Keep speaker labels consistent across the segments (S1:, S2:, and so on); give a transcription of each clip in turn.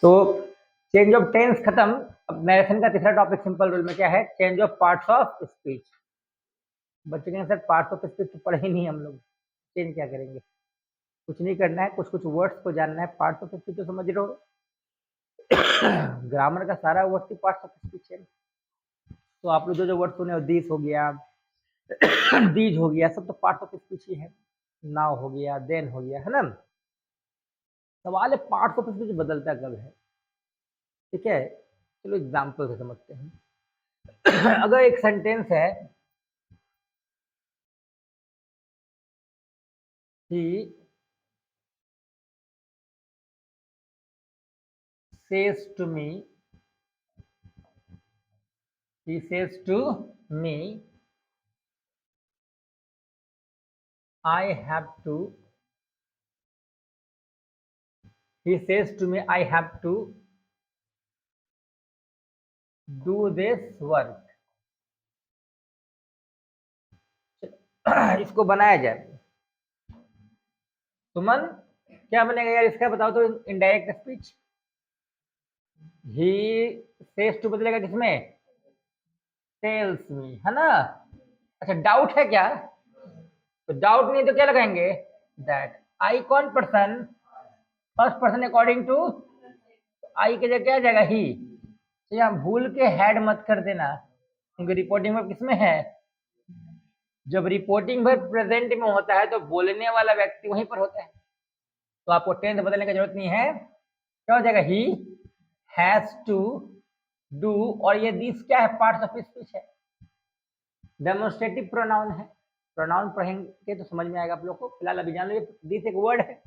S1: तो change of tense खत्म। अब मैराथन का तीसरा टॉपिक सिंपल रूल में क्या है, change of parts of speech. बच्चे कहेंगे सर पार्ट्स ऑफ स्पीच तो पढ़े ही नहीं हम लोग, चेंज क्या करेंगे। कुछ नहीं करना है, कुछ कुछ वर्ड्स को जानना है। पार्ट्स ऑफ स्पीच तो समझ रहे हो, ग्रामर का सारा वर्ड्स की पार्ट्स ऑफ स्पीच है। तो आप लोग जो वर्ड सुने, दिस हो गया, दीज हो गया, सब तो पार्ट्स ऑफ स्पीच ही है। नाउ हो गया, देन हो गया, है ना। सवाल है पार्ट्स ऑफ स्पीच बदलता कब है, ठीक है। चलो एग्जाम्पल से समझते हैं। अगर एक सेंटेंस है, he says to me, he says to me, I have to, he says to me, I have to do this work। इसको बनाया जाए, सुमन क्या बनेगा यार इसका, बताओ तो। Indirect speech, he says to बदलेगा किसमें, टेल्स मी, है ना। अच्छा डाउट है क्या, तो डाउट नहीं तो क्या लगाएंगे, दैट। आई कौन person, first person according to, I के जगह क्या आ जाएगा, ही। तो यहाँ भूल के हेड मत कर देना, क्योंकि रिपोर्टिंग वर्ब किसमें है, जब रिपोर्टिंग वर्ब प्रेजेंट में होता है तो बोलने वाला व्यक्ति वहीं पर होता है। तो आपको टेंस बदलने की जरूरत नहीं है। क्या हो जाएगा, ही हैज टू डू, और ये दिस क्या है, पार्ट्स ऑफ स्पीच है, डेमोन्स्ट्रेटिव प्रोनाउन है। प्रोनाउन पढ़ेंगे तो समझ में आएगा आप लोग को, फिलहाल अभी जान लीजिए दिस एक वर्ड है,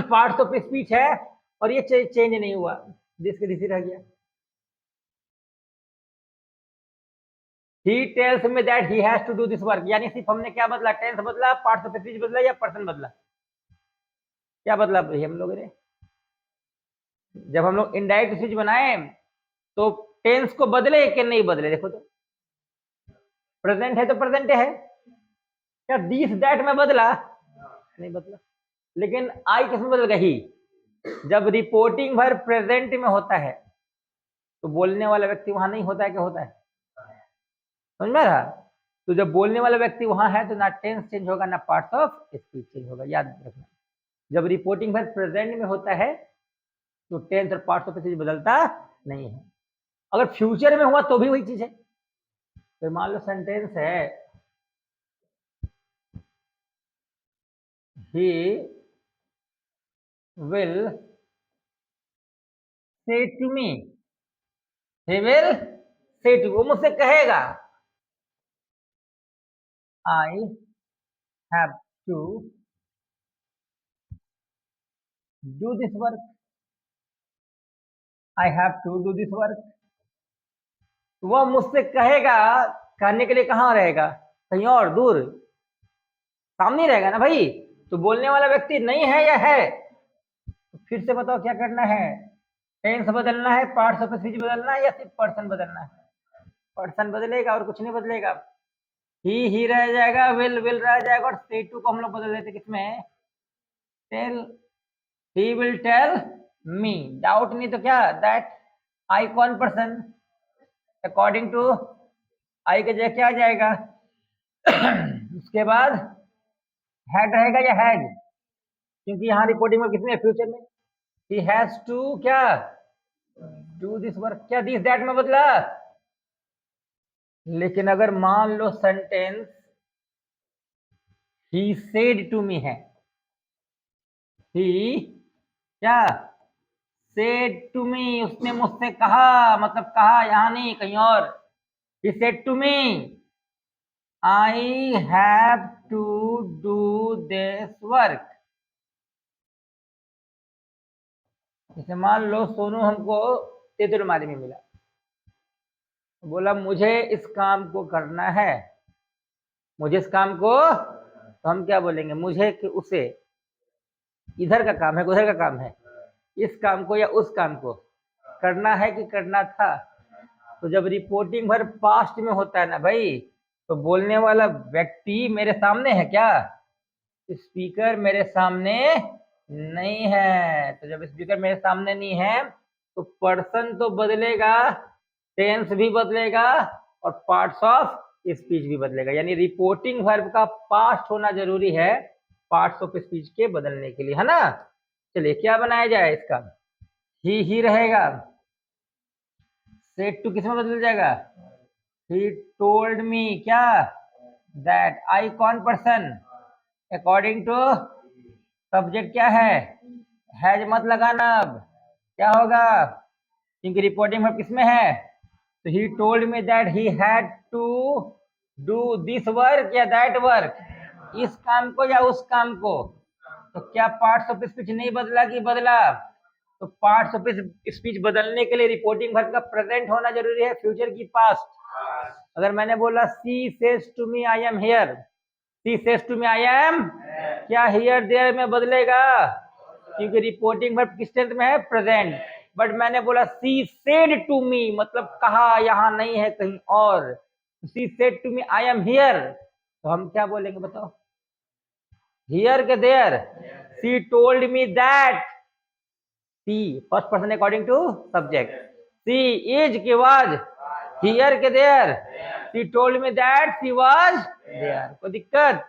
S1: पार्ट्स ऑफ स्पीच है, और ये चेंज नहीं हुआ, दिस के दिस ही रह गया। He tells me that he has to do this work, यानी सिर्फ हमने क्या बदला, टेंस बदला, पार्ट्स ऑफ स्पीच बदला, या पर्सन बदला, क्या बदला भाई हम लोगों ने। जब हम लोग इनडायरेक्ट स्पीच बनाए तो टेंस को बदले कि नहीं बदले, देखो तो। प्रेजेंट है तो प्रेजेंट है, क्या दिस दैट में बदला, नहीं बदला। लेकिन आई किसमें बदल गई, जब रिपोर्टिंग वर्ब प्रेजेंट में होता है तो बोलने वाला व्यक्ति वहां नहीं होता है, क्या होता है, समझ में आ रहा। तो जब बोलने वाला व्यक्ति वहां है तो ना टेंस चेंज होगा ना पार्ट्स ऑफ स्पीच चेंज होगा, याद रखना। जब रिपोर्टिंग वर्ब प्रेजेंट में होता है तो टेंस और पार्ट्स ऑफ स्पीच बदलता नहीं है। अगर फ्यूचर में हुआ तो भी वही चीज है। तो मान लो सेंटेंस है, he will say to me, he will say to, वो मुझसे कहेगा, I have to do this work, I have to do this work। वह मुझसे कहेगा, कहने के लिए कहाँ रहेगा, कहीं और दूर, सामने रहेगा ना भाई। तो बोलने वाला व्यक्ति नहीं है या है, तो फिर से बताओ क्या करना है, टेंस बदलना है, पार्ट्स ऑफ स्पीच बदलना है, या सिर्फ पर्सन बदलना है। पर्सन बदलेगा और कुछ नहीं बदलेगा, ही रह जाएगा, विल रह जाएगा, और से टू को हम लोग बदल देते किसमें, tell. He will tell me, doubt नहीं तो क्या, दैट। आई कौन पर्सन, अकॉर्डिंग टू, आई के जगह क्या आ जाएगा, उसके बाद हैड रहेगा या हैज, क्योंकि यहाँ रिपोर्टिंग में किसमें, फ्यूचर में। ही हैज टू क्या, डू दिस वर्क, क्या दिस दैट में बदला। लेकिन अगर मान लो sentence he said to me है, ही क्या, सेड टू मी, उसने मुझसे कहा, मतलब कहा, यहां नहीं कहीं और। He said to me, I have to do this work. जैसे मान लो सोनू हमको तेतुलमारी में मिला, बोला मुझे इस काम को करना है, मुझे इस काम को, तो हम क्या बोलेंगे, मुझे कि उसे, इधर का काम है उधर का काम है, इस काम को या उस काम को करना है कि करना था। तो जब रिपोर्टिंग वर्ब पास्ट में होता है ना भाई, तो बोलने वाला व्यक्ति मेरे सामने है क्या, स्पीकर मेरे सामने नहीं है। तो जब स्पीकर मेरे सामने नहीं है तो पर्सन तो बदलेगा, टेंस भी बदलेगा और पार्ट्स ऑफ स्पीच भी बदलेगा। यानी रिपोर्टिंग वर्ब का पास्ट होना जरूरी है पार्ट्स ऑफ स्पीच के बदलने के लिए, है ना। चलिए क्या बनाया जाए इसका। ही रहेगा, सेड टू किस में बदल जाएगा, ही टोल्ड मी क्या, दैट। आई कौन पर्सन, अकॉर्डिंग टू सब्जेक्ट क्या हैज मत लगाना। अब क्या होगा, क्योंकि रिपोर्टिंग वर्ब किसमें है, तो he told me that he had to do this work या दैट वर्क, इस काम को या उस काम को। तो क्या पार्ट्स ऑफ स्पीच नहीं बदला कि बदला, तो पार्ट्स ऑफ स्पीच बदलने के लिए रिपोर्टिंग वर्ब का प्रेजेंट होना जरूरी है, फ्यूचर की पास्ट। अगर मैंने बोला she says to me I am here, she says to me I am, क्या हियर देयर में बदलेगा, क्योंकि रिपोर्टिंग वर्ब किस टेंस में है, प्रेजेंट। बट मैंने बोला सी सेड टू मी, मतलब कहा, यहाँ नहीं है कहीं और। She said to me I am here, तो हम क्या बोलेंगे बताओ, हियर के there. She told me that, she first person according to subject, she is के वाज, हियर के there. She told me that she was there. कोई दिक्कत,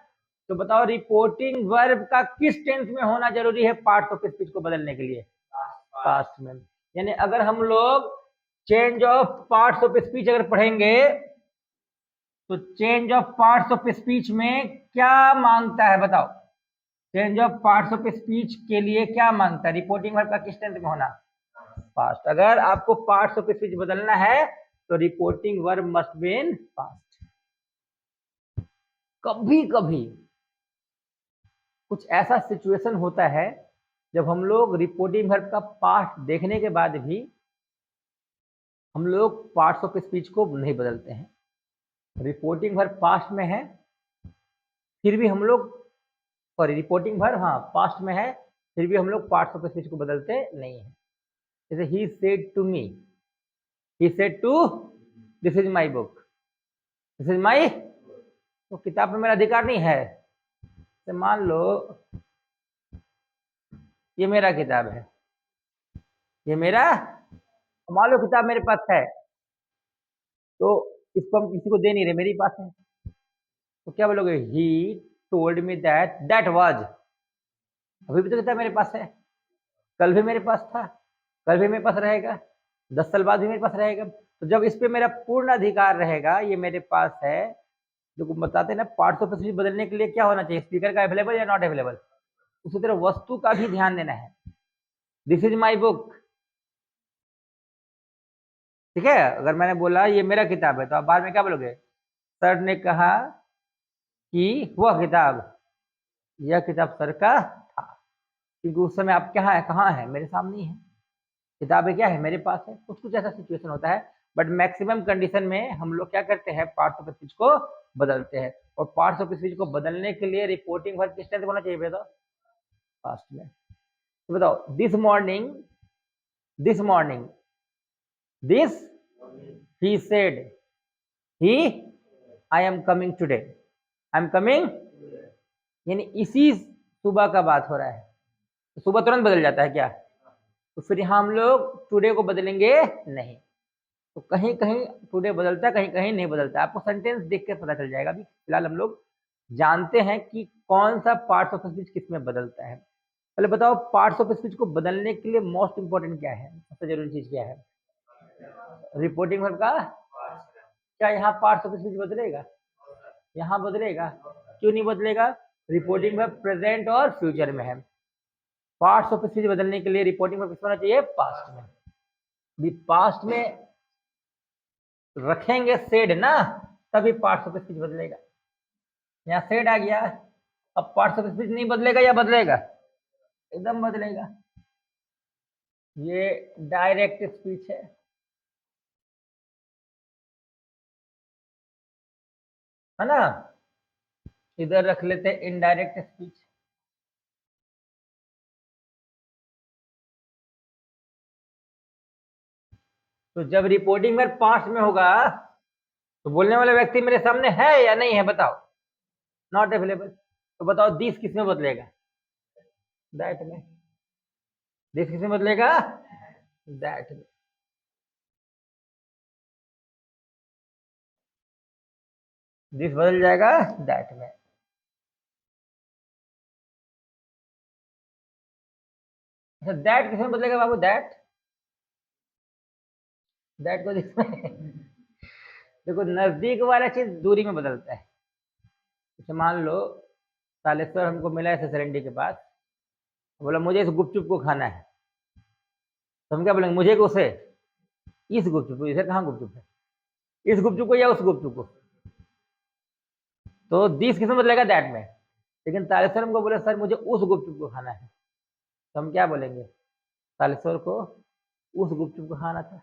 S1: तो बताओ रिपोर्टिंग वर्ब का किस टेंस में होना जरूरी है पार्ट्स ऑफ स्पीच को बदलने के लिए, पास्ट में। यानी अगर हम लोग change of parts of speech अगर पढ़ेंगे तो change of parts of speech में क्या मांगता है बताओ, change of parts of speech के लिए क्या मांगता है, रिपोर्टिंग वर्ब का किस टेंस में होना, पास्ट। अगर आपको पार्ट्स ऑफ स्पीच बदलना है तो reporting verb must be in past. कभी कभी कुछ ऐसा सिचुएशन होता है जब हम लोग रिपोर्टिंग वर्ब का पास्ट देखने के बाद भी हम लोग पार्ट्स ऑफ स्पीच को नहीं बदलते हैं। रिपोर्टिंग वर्ब पास्ट में है फिर भी हम लोग, सॉरी रिपोर्टिंग वर्ब हाँ पास्ट में है फिर भी हम लोग पार्ट्स ऑफ स्पीच को बदलते नहीं है। जैसे he said to me, he said to, this is my book, this is my, तो किताब में मेरा अधिकार नहीं है। तो मान लो ये मेरा किताब है, ये मेरा, मान लो किताब मेरे पास है तो इसको हम किसी को दे नहीं रहे, मेरे पास है। तो क्या बोलोगे, ही told me that that was, अभी भी तो किताब मेरे पास है, कल भी मेरे पास था, कल भी मेरे पास रहेगा, 10 साल बाद भी मेरे पास रहेगा। तो जब इस पे मेरा पूर्ण अधिकार रहेगा, ये मेरे पास है, जो बताते हैं ना पार्ट्स ऑफ स्पीच बदलने के लिए क्या होना चाहिए, स्पीकर का अवेलेबल या नॉट अवेलेबल। उसी तरह वस्तु का भी ध्यान देना है, दिस इज माई बुक, ठीक है। अगर मैंने बोला ये मेरा किताब है तो आप बाद में क्या बोलोगे, सर ने कहा कि वह किताब, यह किताब सर का था, क्योंकि उस समय आप क्या है, कहाँ है, मेरे सामने ही है, किताबें क्या है, मेरे पास है। कुछ कुछ ऐसा सिचुएशन होता है, बट मैक्सिमम कंडीशन में हम लोग क्या करते हैं, पार्ट्स ऑफ स्पीच को बदलते हैं। और पार्ट्स ऑफ स्पीच को बदलने के लिए रिपोर्टिंग वर्ब किस टेंस होना चाहिए बताओ, पास्ट में। तो बताओ this morning, this morning, this, he said, he, I am coming today, I am coming, यानी इसी सुबह का बात हो रहा है। तो सुबह तुरंत बदल जाता है क्या, तो फिर यहाँ हम लोग टुडे को बदलेंगे नहीं। तो कहीं कहीं टुडे बदलता है, कहीं कहीं नहीं बदलता है। आपको सेंटेंस देख के पता चल जाएगा। अभी फिलहाल हम लोग जानते हैं कि कौन सा पार्ट्स ऑफ स्पीच किस में बदलता है। पहले बताओ पार्ट्स ऑफ स्पीच को बदलने के लिए मोस्ट इंपॉर्टेंट क्या है, सबसे जरूरी चीज क्या है, रिपोर्टिंग वर्ब का। क्या यहाँ पार्ट्स ऑफ स्पीच बदलेगा, यहाँ बदलेगा, क्यों नहीं बदलेगा, रिपोर्टिंग वर्ब प्रेजेंट और फ्यूचर में है। पार्ट्स ऑफ स्पीच बदलने के लिए रिपोर्टिंग वर्ब किस होना चाहिए, पास्ट में। भी पास्ट में रखेंगे सेड ना, तभी पार्ट्स ऑफ स्पीच बदलेगा। यहाँ सेड आ गया, अब पार्ट्स ऑफ स्पीच नहीं बदलेगा या बदलेगा, एकदम बदलेगा। ये डायरेक्ट स्पीच है ना। इधर रख लेते हैं इनडायरेक्ट स्पीच। तो जब रिपोर्टिंग वर्ब पास्ट में होगा तो बोलने वाला व्यक्ति मेरे सामने है या नहीं है बताओ, नॉट अवेलेबल। तो बताओ दिस किस में बदलेगा, दैट में। दिस किसमें बदलेगा? दैट में। दिस बदल जाएगा दैट में। अच्छा दैट किसमें बदलेगा बाबू? दैट, दैट को दिस में। देखो नजदीक वाला चीज दूरी में बदलता है। जैसे मान लो सालेश्वर हमको मिला है ससरंडी के पास, बोला मुझे इस गुपचुप को खाना है, तो हम क्या बोलेंगे? मुझे को उसे? इस गुपचुप को। इसे कहाँ गुपचुप है? इस गुपचुप को या उस गुपचुप को? तो दिस किसमें बदलेगा? दैट में। लेकिन तालेश्वर हमको बोले सर मुझे उस गुपचुप को खाना है, तो हम क्या बोलेंगे? तालेश्वर को उस गुपचुप को खाना था,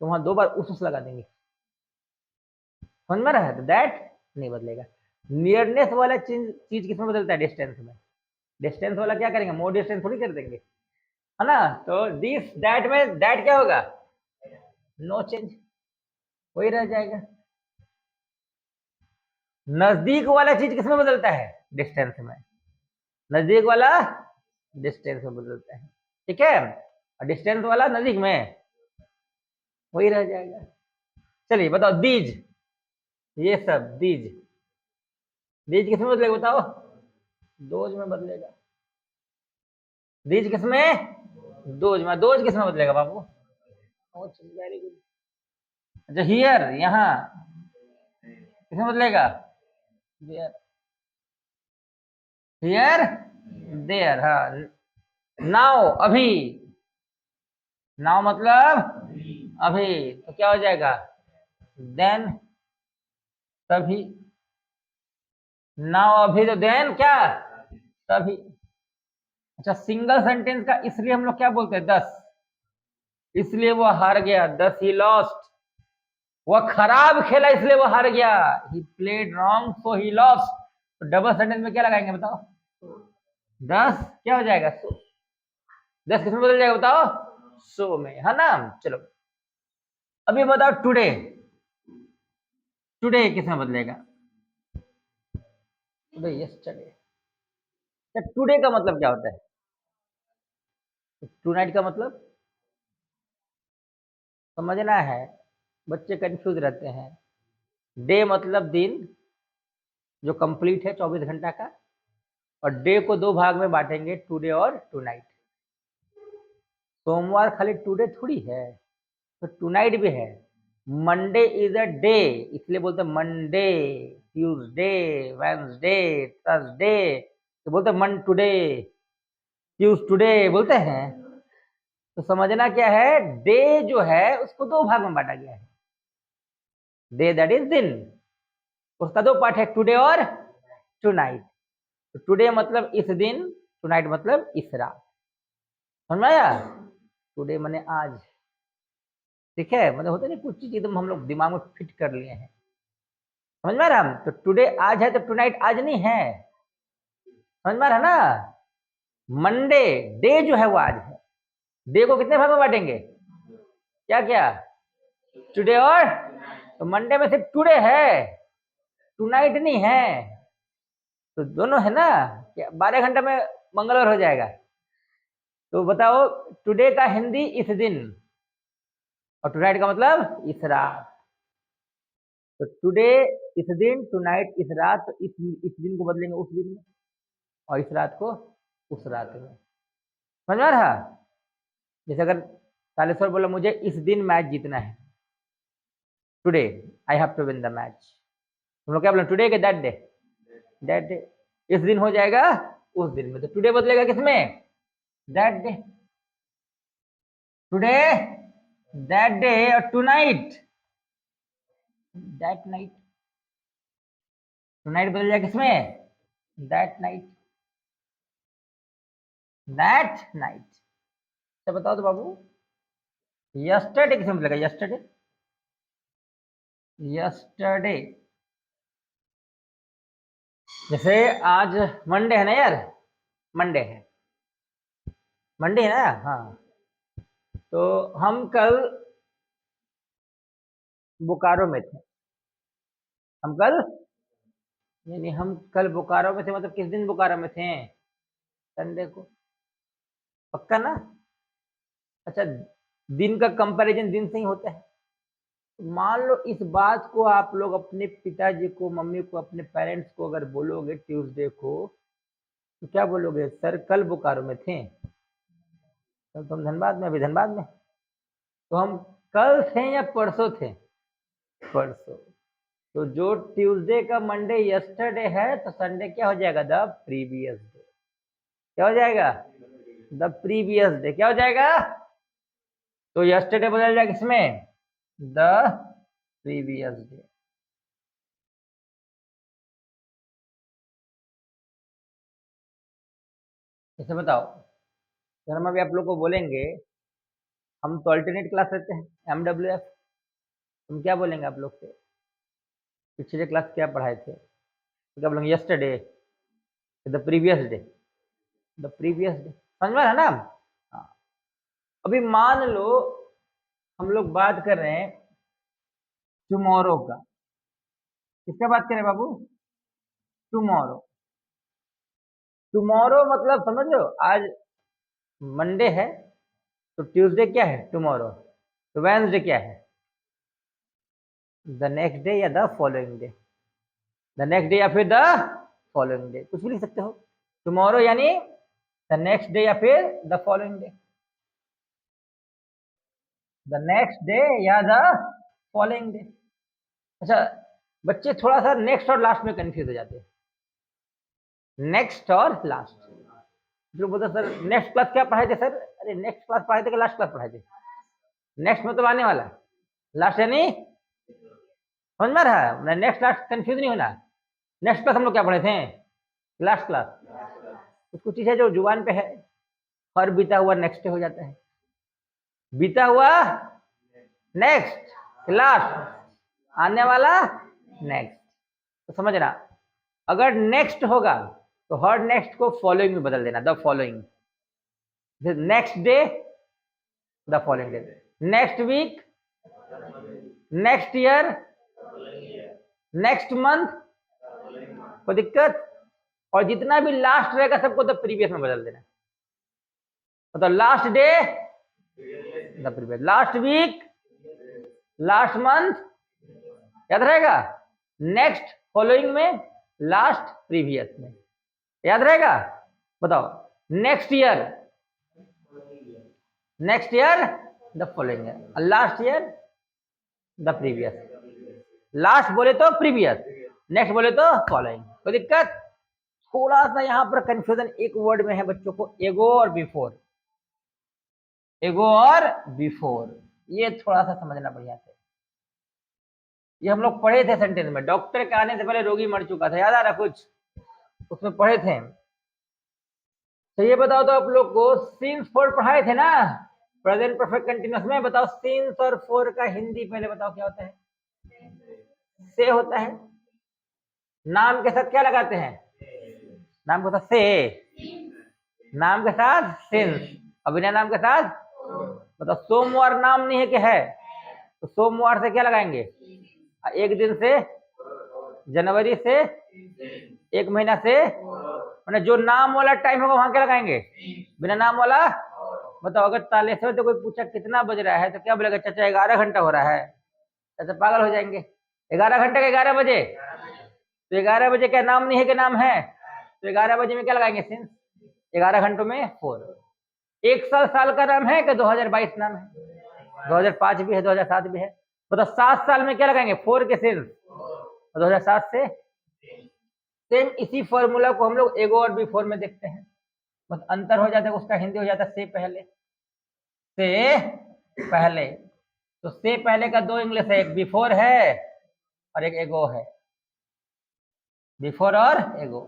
S1: तो वहां 2 बार उस लगा देंगे। समझ में रहा है? तो दैट नहीं बदलेगा। नियरनेस वाला चीज किसमें बदलता है? डिस्टेंस में। डिस्टेंस वाला क्या करेंगे? मोर डिस्टेंस थोड़ी कर देंगे, है ना? तो दिस दैट में दैट क्या होगा? नो चेंज, वही रह जाएगा। नजदीक वाला चीज किसमें बदलता है? डिस्टेंस में। नजदीक वाला डिस्टेंस में बदलता है, ठीक है? और डिस्टेंस वाला नजदीक में, वही रह जाएगा। चलिए बताओ दीज, ये सब दीज, दीज किसमें बदलेगा बताओ? दोज में बदलेगा। दीज किसमें? दोज में। दोज किसमें बदलेगा बाबू? Very good. अच्छा हियर, यहाँ किसमें बदलेगा? देयर। हियर, देयर, हाँ। नाउ, अभी। नाउ मतलब अभी, तो क्या हो जाएगा? देन, तभी। नाउ अभी, तो देन क्या? तभी। अच्छा सिंगल सेंटेंस का इसलिए हम लोग क्या बोलते हैं? 10, इसलिए वो हार गया। 10 ही लॉस्ट। वह खराब खेला इसलिए वो हार गया। He played wrong so he lost. तो डबल सेंटेंस में क्या लगाएंगे बताओ? 10 क्या हो जाएगा? सो। 10 किसमें बदल जाएगा बताओ? सो में, है ना? चलो अभी बताओ टुडे, टुडे किसमें बदलेगा? Today, yesterday. टुडे का मतलब क्या होता है? टू नाइट का मतलब समझना है, बच्चे कंफ्यूज रहते हैं। डे मतलब दिन, जो कंप्लीट है 24 घंटा का, और डे को 2 भाग में बांटेंगे, टुडे और टू नाइट। सोमवार खाली टुडे थोड़ी है, तो टू नाइट भी है। मंडे इज अ डे, इसलिए बोलते हैं मंडे। ट्यूसडे, वेंसडे, थर्सडे, तो बोलते हैं मन टुडे, ट्यूज टुडे बोलते हैं। तो समझना क्या है, डे जो है उसको 2 भाग में बांटा गया है। डे दैट इज दिन, उसका 2 पार्ट है, टुडे और टू नाइट। तो टुडे मतलब इस दिन, टू नाइट मतलब इस रात। समझ में आया? टुडे माने आज, ठीक है? मतलब होता नहीं कुछ चीज एकदम हम लोग दिमाग में फिट कर लिए हैं। समझ में आ रहा? तो टुडे आज है, तो टू नाइट आज नहीं है। समझ में आ रहा ना? मंडे, डे जो है वो आज है। डे को कितने भाग में बांटेंगे? क्या क्या? टुडे और, तो मंडे में सिर्फ टुडे है, टू नाइट नहीं है। तो दोनों है ना, 12 घंटा में मंगलवार हो जाएगा। तो बताओ टुडे का हिंदी इस दिन, और टू नाइट का मतलब इस रात। तो टुडे इस दिन, टू नाइट इस रात। तो इस दिन को बदलेंगे उस दिन में, और इस रात को उस रात में। समझ में आ रहा? जैसे अगर तालेश्वर बोला मुझे इस दिन मैच जीतना है, today I have to win the match, हम लोग क्या बोले? टुडे के दैट डे, दैट डे। इस दिन हो जाएगा उस दिन में, तो टुडे बदलेगा किसमें? That day. Today, that day, और tonight, that night. Tonight बदल जाएगा किसमें? That night, that night. तो बताओ तो बाबू, यस्टरडे किसमें बदलेगा? Yesterday, yesterday. जैसे आज मंडे है ना यार, मंडे है, मंडे है ना? हाँ। तो हम कल बोकारो में थे। हम कल, नहीं नहीं, हम कल बोकारो में थे, मतलब किस दिन बोकारो में थे? संडे को। पक्का ना? अच्छा, दिन का कंपैरिजन दिन से ही होता है। मान लो इस बात को आप लोग अपने पिताजी को, मम्मी को, अपने पेरेंट्स को अगर बोलोगे ट्यूसडे को, तो क्या बोलोगे? सर कल बोकारो में थे, कल तो हम धनबाद में, अभी धनबाद में। तो हम कल थे या परसों थे? परसों। तो जो ट्यूसडे का मंडे यस्टरडे है, तो संडे क्या हो जाएगा? The previous day. क्या हो जाएगा? The previous day. क्या हो जाएगा? तो यस्टरडे बदल जाएगा किसमें? The previous day. जैसे बताओ, सर हम अभी आप लोग को बोलेंगे, हम तो अल्टरनेट क्लास लेते हैं MWF, तुम क्या बोलेंगे आप लोग से? पिछले क्लास क्या पढ़ाए थे? तो क्या बोलेंगे? Yesterday, the previous day, the previous day. समझ में आया ना? हाँ। अभी मान लो हम लोग बात कर रहे हैं टुमारो का। किसका बात करें बाबू? टुमारो। टुमारो मतलब समझ लो, आज मंडे है, तो ट्यूसडे क्या है? टुमारो। तो वेडनेसडे क्या है? द नेक्स्ट डे या the following day. The next day या फिर द फॉलोइंग डे, कुछ भी लिख सकते हो। टुमारो यानी द नेक्स्ट डे या फिर the following day. The next day या द फॉलोइंग डे। अच्छा, बच्चे थोड़ा सा नेक्स्ट और लास्ट में कंफ्यूज हो जाते हैं। नेक्स्ट और लास्ट, जो बोलते सर नेक्स्ट क्लास क्या पढ़ाए थे सर? अरे नेक्स्ट क्लास पढ़ाए थे कि लास्ट क्लास पढ़ाए थे? नेक्स्ट मतलब आने वाला, लास्ट यानी समझ में रहा है? नेक्स्ट लास्ट कंफ्यूज नहीं होना। नेक्स्ट क्लास हम लोग क्या पढ़े थे? Last class. कुछ कुछ चीज है जो जुबान पे है, और बीता हुआ नेक्स्ट हो जाता है, बीता हुआ नेक्स्ट, लास्ट, आने वाला नेक्स्ट। तो समझना, अगर नेक्स्ट होगा तो हर नेक्स्ट को फॉलोइंग में बदल देना, the following. Next day, the following day. Next week, next year, next month, कोई दिक्कत? और जितना भी लास्ट रहेगा सबको द प्रीवियस में बदल देना। मतलब last day the previous, last week, last month, याद रहेगा? नेक्स्ट फॉलोइंग में, लास्ट प्रीवियस में, याद रहेगा? बताओ, next year, next year the following year, last year the previous. Last बोले तो प्रीवियस, नेक्स्ट बोले तो फॉलोइंग। कोई दिक्कत? थोड़ा सा यहाँ पर कंफ्यूजन एक वर्ड में है बच्चों को, एगो और बिफोर। एगो और बिफोर, ये थोड़ा सा समझना बढ़िया से। ये हम लोग पढ़े थे सेंटेंस में, डॉक्टर के आने से पहले रोगी मर चुका था, याद आ रहा कुछ? उसमें पढ़े थे। तो ये बताओ तो आप लोग को सिंस फॉर पढ़ाए थे ना, प्रेजेंट परफेक्ट कंटीन्यूअस में। बताओ सिंस और फॉर का हिंदी पहले बताओ क्या होता है? से होता है। नाम के साथ क्या लगाते हैं? नाम के साथ से, नाम के साथ सिंस, अभिनय नाम के साथ। मतलब सोमवार नाम नहीं है कि है, तो सोमवार से क्या लगाएंगे? एक दिन से, जनवरी से, एक महीना से, मैंने जो नाम वाला टाइम होगा वहां क्या लगाएंगे? बिना नाम वाला। बताओ, अगर तालेश्वर तो कोई पूछा कितना बज रहा है, तो क्या बोलेगा? चाचा 11 घंटा हो रहा है। चाचा पागल हो जाएंगे, 11 घंटे का 11 बजे, तो 11 बजे क्या नाम नहीं है कि नाम है? तो 11 बजे में क्या लगाएंगे? सिंस। 11 घंटों में 4। एक साल का नाम है कि 2022 नाम है? 2005 भी है, 2007 भी है। मतलब 7 साल में क्या लगाएंगे? 4 के सिंस, 2007 से। सेम इसी फॉर्मूला को हम लोग एगो और बिफोर में देखते हैं, बस अंतर हो जाता है, उसका हिंदी हो जाता है से पहले। से पहले, तो से पहले का दो इंग्लिश है, एक बिफोर है और एक एगो है। बिफोर और एगो।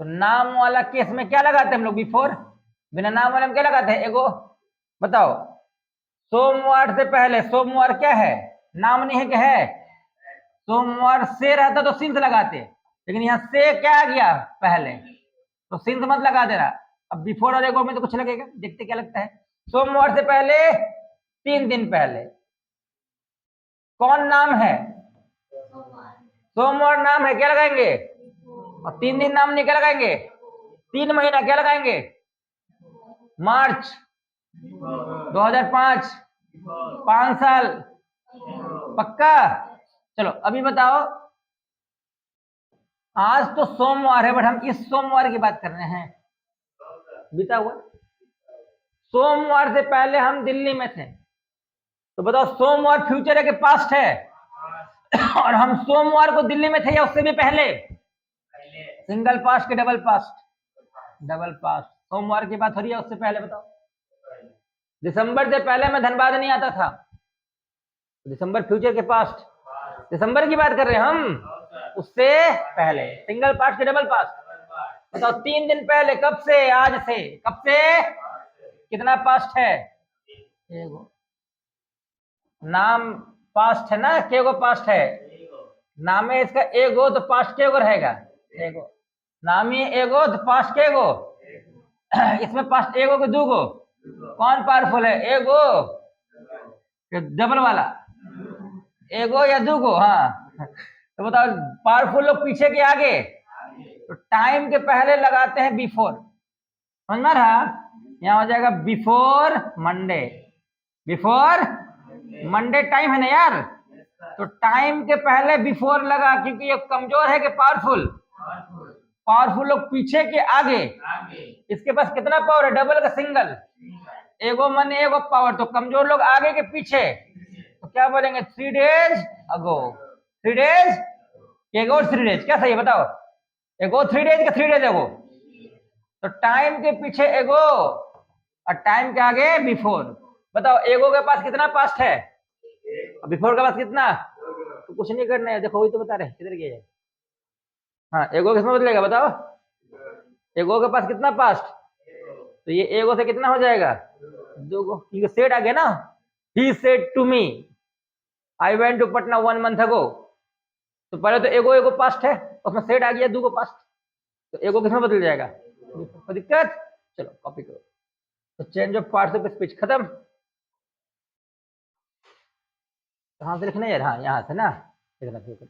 S1: तो नाम वाला केस में क्या लगाते हैं हम लोग? बिफोर। बिना नाम वाले में क्या लगाते हैं? एगो। बताओ, सोमवार से पहले, सोमवार क्या है? नाम नहीं है कि है? सोमवार से रहता तो सिंस लगाते, लेकिन यहाँ से क्या आ गया पहले, तो सिंस मत लगा देना। अब बिफोर और एगो में तो कुछ लगेगा, देखते क्या लगता है। सोमवार से पहले 3 दिन पहले कौन नाम है? सोमवार नाम है, क्या लगाएंगे? और 3 दिन नाम नहीं, क्या लगाएंगे? 3 महीना क्या लगाएंगे? मार्च। 2005, 5 साल, पक्का। चलो अभी बताओ, आज तो सोमवार है बट हम इस सोमवार की बात कर रहे हैं, बीता हुआ। सोमवार से पहले हम दिल्ली में थे, तो बताओ सोमवार फ्यूचर है कि पास्ट है? और हम सोमवार को दिल्ली में थे या उससे भी पहले? सिंगल पास्ट के डबल पास्ट? Double past. सोमवार की बात हो रही है उससे पहले? बताओ। दिसंबर से पहले मैं धनबाद नहीं आता था, दिसंबर फ्यूचर के पास्ट, दिसंबर की बात कर रहे हैं हम, उससे पहले। सिंगल पास्ट के डबल पास्ट? बताओ 3 दिन पहले, कब से? आज से। कब से? कितना पास्ट है? एगो। नाम पास्ट है ना, केगो पास्ट है? नाम है इसका एगो, तो पास्ट केगो रहेगा? एगो। नाम ही एगो तो पास्ट केगो? इसमें पास्ट एगो के दूगो, कौन पावरफुल है? एगो डबल वाला? एगो या दूगो? हाँ। तो बताओ पावरफुल लोग पीछे के आगे? तो टाइम के पहले लगाते हैं बिफोर, समझ में रहा? यहाँ हो जाएगा before Monday. Before Monday time है ना यार, तो टाइम के पहले बिफोर लगा, क्योंकि ये कमजोर है कि पावरफुल? पावरफुल लोग पीछे के आगे। इसके पास कितना पावर है? डबल का सिंगल? एगो मन एगो पावर, तो कमजोर लोग आगे के पीछे, तो क्या बोलेंगे? 3 days अगो। 3 days एगो, 3 days क्या सही है बताओ? एगो 3 days का 3 days एगो? तो टाइम के पीछे एगो और टाइम के आगे बिफोर। बताओ एगो के पास कितना पास्ट है और बिफोर के पास कितना? तो कुछ नहीं करना है, देखो वही तो बता रहे, किधर गया? हाँ, एगो किसमें बदलेगा बताओ? एगो के पास कितना पास्ट? तो ये एगो से कितना हो जाएगा? दो, क्योंकि सेट आ गया ना। He said to me I went to Patna 1 month ago, तो पहले तो एगो एगो पास्ट है, उसमें सेट आ गया दूगो पास्ट, तो एगो किसमें बदल जाएगा? कोई दिक्कत? चलो कॉपी करो। तो change of parts of speech खत्म। कहाँ से लिखना यार? हाँ यहाँ से ना, लिखना शुरू करो।